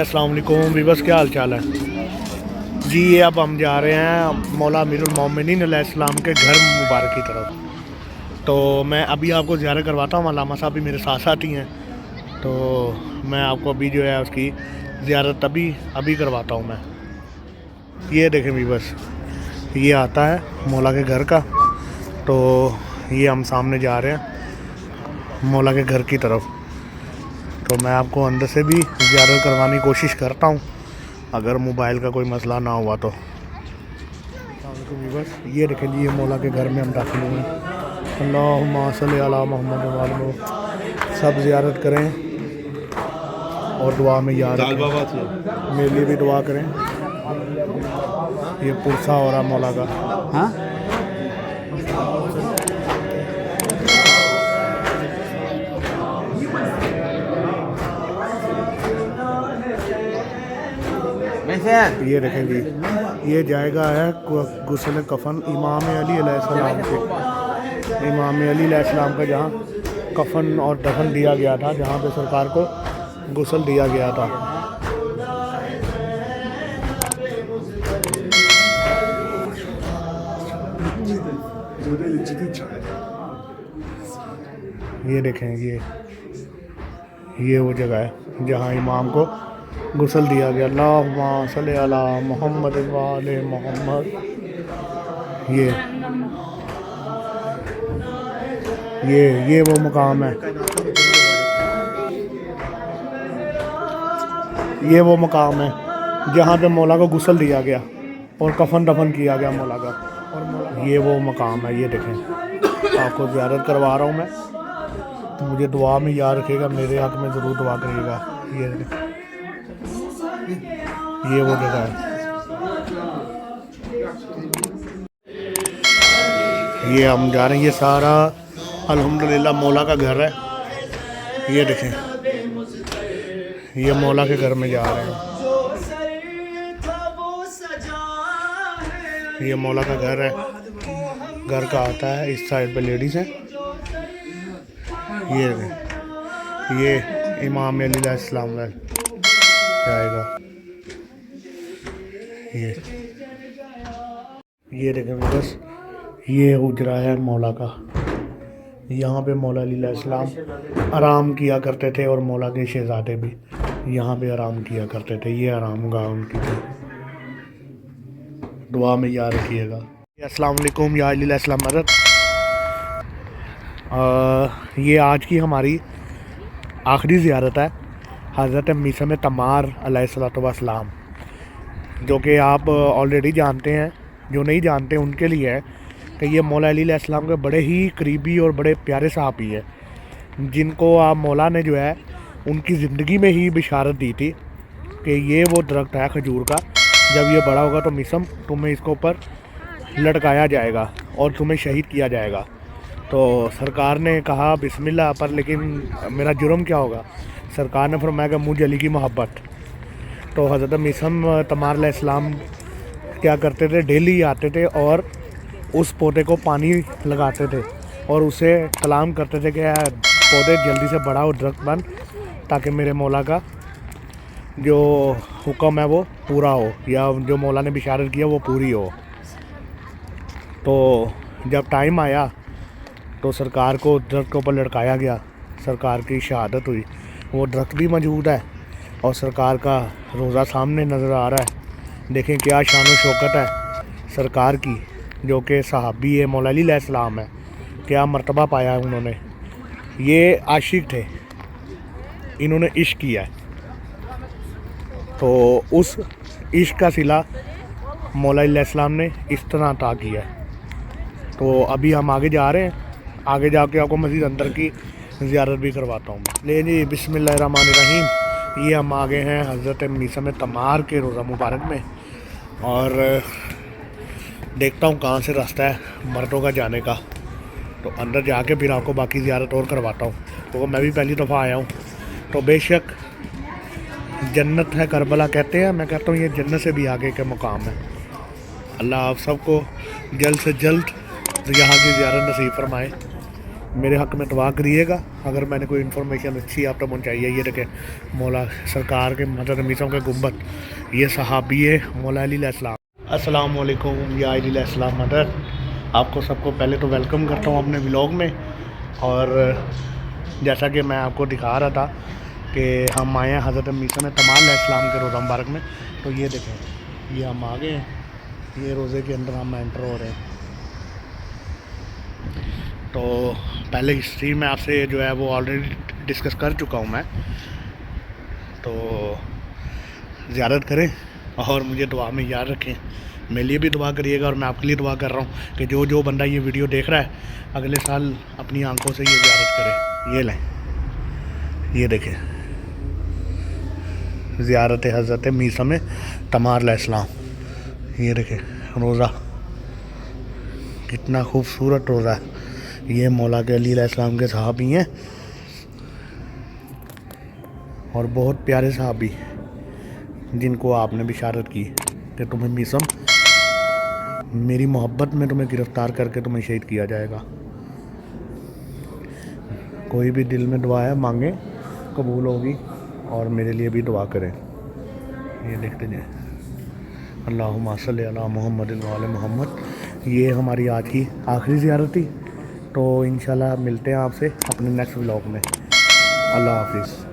अस्सलाम वालेकुम वीवर्स, क्या हाल चाल है जी। ये अब हम जा रहे हैं मौला अमीरुल मोमिनीन अलैहिस्सलाम के घर मुबारक की तरफ। तो मैं अभी आपको ज़ियारत करवाता हूँ। अल्लामा साहब भी मेरे साथ साथ ही हैं, तो मैं आपको अभी जो है उसकी ज़ियारत अभी करवाता हूँ मैं। ये देखें वीवर्स, ये आता है मौला के घर का। तो ये हम सामने जा रहे हैं मौला के घर की तरफ। तो मैं आपको अंदर से भी ज़ियारत करवाने की कोशिश करता हूँ, अगर मोबाइल का कोई मसला ना हुआ तो। बस ये देखें जी, ये मौला के घर में हम दाखिल हुए हैं। अल्लाहुम्मा सल्ली अला मोहम्मद व आले। सब ज़ियारत करें और दुआ में याद रखें। मेरे लिए भी दुआ करें। ये पुरसा हो रहा मौला का। हाँ, ये देखें जी, ये जाएगा है गुस्ल कफन इमाम अली अलैहिस्सलाम के। इमाम अली अलैहिस्सलाम का जहाँ कफन और दफन दिया गया था, जहाँ पे सरकार को गुस्ल दिया गया था। ये देखें, ये वो जगह है जहाँ इमाम को गुस्ल दिया गया। अल्लाहुम्मा सल्ली अला मोहम्मद व आले मोहम्मद। ये वो मकाम है, ये वो मकाम है जहाँ पे मौला को गुस्ल दिया गया और कफन दफन किया गया मौला का। और ये वो मकाम है। ये देखें, आपको ज़ियारत करवा रहा हूँ मैं, तो मुझे दुआ में याद रखिएगा, मेरे हक़ में ज़रूर दुआ करिएगा। ये वो जगह है। ये हम जा रहे हैं, ये सारा अल्हम्दुलिल्लाह मौला का घर है। ये देखें, ये मौला के घर में जा रहे हैं। ये मौला का घर है, घर का आता है इस साइड पे लेडीज़ है। ये इमाम अली अलैहिस्सलाम जाएगा। ये देखें बस, ये हुजरा है मौला का। यहाँ पे मौला अली अलैहिस्सलाम आराम किया करते थे और मौला के शहज़ादे भी यहाँ पे आराम किया करते थे। ये आराम गाह उनकी थी, दुआ में याद रखिएगा। अस्सलाम वालेकुम या अली अलैहिस्सलाम मदद। ये आज की हमारी आखिरी ज़ियारत है हज़रत मीसम तमार अलैहिस्सलाम, जो कि आप ऑलरेडी जानते हैं। जो नहीं जानते उनके लिए है कि ये मौला अली अलैहिस्सलाम के बड़े ही करीबी और बड़े प्यारे सहाबी है, जिनको आप मौला ने जो है उनकी ज़िंदगी में ही बिशारत दी थी कि ये वो दरख्त है खजूर का, जब ये बड़ा होगा तो मिसम तुम्हें इसके ऊपर लटकाया जाएगा और तुम्हें शहीद किया जाएगा। तो सरकार ने कहा बिस्मिल्लाह पर, लेकिन मेरा जुर्म क्या होगा? सरकार ने फरमाया कि मुझे अली की मोहब्बत। तो हज़रत मीसम तमार अलैहिस्सलाम क्या करते थे, डेली आते थे और उस पौधे को पानी लगाते थे और उसे कलाम करते थे कि पौधे जल्दी से बड़ा हो, दरख्त बन, ताकि मेरे मौला का जो हुक्म है वो पूरा हो, या जो मौला ने बिशारत किया वो पूरी हो। तो जब टाइम आया तो सरकार को दरख्त के ऊपर लटकाया गया, सरकार की शहादत हुई। वो दरख्त भी मौजूद है और सरकार का रोज़ा सामने नज़र आ रहा है। देखें क्या शान व शौकत है सरकार की, जो कि सहाबी है, मौला अली अलैहिस्सलाम है। क्या मर्तबा पाया है उन्होंने। ये आशिक थे, इन्होंने इश्क किया है, तो उस इश्क का सिला मौला अली अलैहिस्सलाम ने इस तरह अता किया है। तो अभी हम आगे जा रहे हैं, आगे जाके आपको मज़ीद अंदर की ज़ियारत भी करवाता हूँ मैं। ले जी, बिस्मिल्लाहिर्रहमानिर्रहीम। ये हम आ गए हैं हज़रत मीसम तमार के रोज़ा मुबारक में, और देखता हूँ कहाँ से रास्ता है मर्दों का जाने का। तो अंदर जाके फिर आपको बाकी ज़ियारत और करवाता हूँ, तो मैं भी पहली दफ़ा आया हूँ। तो बेशक जन्नत है करबला कहते हैं, मैं कहता हूँ ये जन्नत से भी आगे के मुकाम है। अल्लाह आप सबको जल्द से जल्द यहाँ की ज़ियारत नसीब फरमाए। मेरे हक़ में दुआ करिएगा। अगर मैंने कोई इन्फॉर्मेशन अच्छी आप तक पहुँचाई है। ये देखें मौला सरकार के हज़रत मीसा के गुंबद, ये सहाबी है मौला अली अलैहिस्सलाम। अस्सलाम वालेकुम या अली अलैहिस्सलाम मदर। आपको सबको पहले तो वेलकम करता हूँ अपने व्लॉग में। और जैसा कि मैं आपको दिखा रहा था कि हम आए हैं हज़रत मीसा में तमाम अलैहिस्सलाम के रोज़ा मुबारक में। तो ये देखें ये हम आ गए हैं, ये रोज़े के अंदर हम एंटर हो रहे हैं। तो पहले हिस्ट्री में आपसे जो है वो ऑलरेडी डिस्कस कर चुका हूँ मैं। तो ज़ियारत करें और मुझे दुआ में याद रखें। मेरे लिए भी दुआ करिएगा और मैं आपके लिए दुआ कर रहा हूँ कि जो जो बंदा ये वीडियो देख रहा है अगले साल अपनी आंखों से ये ज़ियारत करे। ये लें, ये देखें ज़ियारत हज़रत मीसा में तमार अलैहिस्सलाम। ये देखें रोज़ा, कितना खूबसूरत रोज़ा है। ये मौला के अली अलैहिस्सलाम के सहाबी हैं और बहुत प्यारे सहाबी जिनको आपने बिशारत की कि तुम्हें मीसम मेरी मोहब्बत में तुम्हें गिरफ़्तार करके तुम्हें शहीद किया जाएगा। कोई भी दिल में दुआ है मांगे कबूल होगी। और मेरे लिए भी दुआ करें। ये देखते जाए अल्लाहुम्मा सल्ली अला मुहम्मद व आले मोहम्मद। ये हमारी आज की आखिरी ज़ियारत थी। तो इंशाल्लाह मिलते हैं आपसे अपने नेक्स्ट व्लॉग में। अल्लाह हाफिज़।